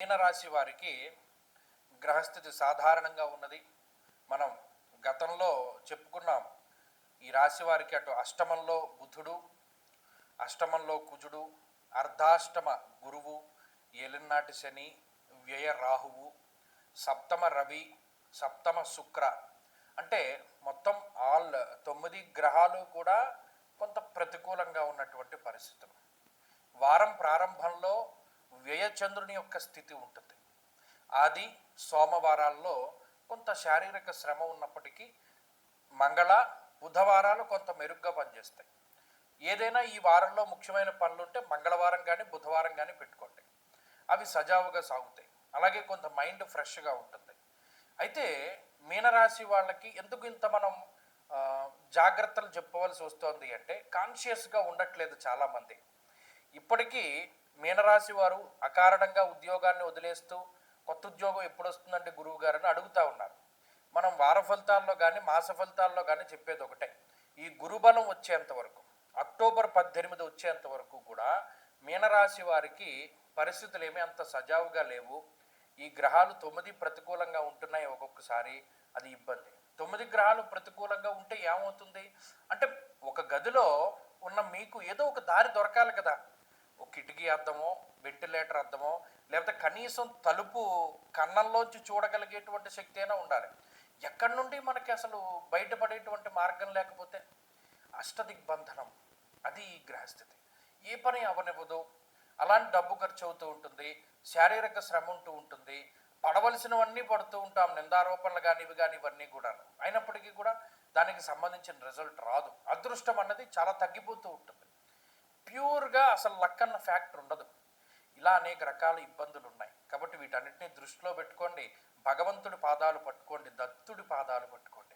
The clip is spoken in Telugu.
మీనరాశి వారికి గ్రహస్థితి సాధారణంగా ఉన్నది. మనం గతంలో చెప్పుకున్నాం. ఈ రాశి వారికి అటు అష్టమంలో బుధుడు, అష్టమంలో కుజుడు, అర్ధాష్టమ గురువు, ఏలినాటి శని, వ్యయ రాహువు, సప్తమ రవి, సప్తమ శుక్ర, అంటే మొత్తం ఆల్ 9 గ్రహాలు కూడా కొంత ప్రతికూలంగా ఉన్నటువంటి పరిస్థితులు. వారం ప్రారంభంలో వ్యయచంద్రుని యొక్క స్థితి ఉంటుంది. ఆది సోమవారాల్లో కొంత శారీరక శ్రమ ఉన్నప్పటికీ మంగళ బుధవారాలు కొంత మెరుగ్గా పనిచేస్తాయి. ఏదైనా ఈ వారంలో ముఖ్యమైన పనులుంటే మంగళవారం కానీ బుధవారం కానీ పెట్టుకోండి, అవి సజావుగా సాగుతాయి. అలాగే కొంత మైండ్ ఫ్రెష్గా ఉంటుంది. అయితే మీనరాశి వాళ్ళకి ఎందుకు ఇంత మనం జాగ్రత్తలు చెప్పవలసి వస్తుంది అంటే, కాన్షియస్గా ఉండట్లేదు చాలామంది. ఇప్పటికీ మీనరాశి వారు అకారణంగా ఉద్యోగాన్ని వదిలేస్తూ కొత్త ఉద్యోగం ఎప్పుడు వస్తుందంటే గురువు గారిని అడుగుతూ ఉన్నారు. మనం వార ఫలితాల్లో కానీ మాస ఫలితాల్లో కానీ చెప్పేది ఒకటే, ఈ గురుబలం వచ్చేంత వరకు, అక్టోబర్ 18 వచ్చేంత వరకు కూడా మీనరాశి వారికి పరిస్థితులు ఏమీ అంత సజావుగా లేవు. ఈ గ్రహాలు 9 ప్రతికూలంగా ఉంటున్నాయి. ఒక్కొక్కసారి అది ఇబ్బంది. 9 గ్రహాలు ప్రతికూలంగా ఉంటే ఏమవుతుంది అంటే, ఒక గదిలో ఉన్న మీకు ఏదో ఒక దారి దొరకాలి కదా. ఒక కిటికీ అద్దమో, వెంటిలేటర్ అద్దమో, లేకపోతే కనీసం తలుపు కన్నంలోంచి చూడగలిగేటువంటి శక్తి అయినా ఉండాలి. ఎక్కడి నుండి మనకి అసలు బయటపడేటువంటి మార్గం లేకపోతే అష్టదిగ్బంధనం, అది ఈ గ్రహస్థితి. ఏ పని అవనివ్వదు. అలాంటి డబ్బు ఖర్చు అవుతూ ఉంటుంది, శారీరక శ్రమ ఉంటూ ఉంటుంది, పడవలసినవన్నీ పడుతూ ఉంటాం, నిందారోపణలు కానీ ఇవి కానీ ఇవన్నీ కూడా. అయినప్పటికీ కూడా దానికి సంబంధించిన రిజల్ట్ రాదు. అదృష్టం అన్నది చాలా తగ్గిపోతూ ఉంటుంది. ప్యూర్గా అసలు లక్ అన్న ఫ్యాక్టర్ ఉండదు. ఇలా అనేక రకాల ఇబ్బందులు ఉన్నాయి. కాబట్టి వీటన్నిటిని దృష్టిలో పెట్టుకోండి. భగవంతుడి పాదాలు పట్టుకోండి, దత్తుడి పాదాలు పట్టుకోండి.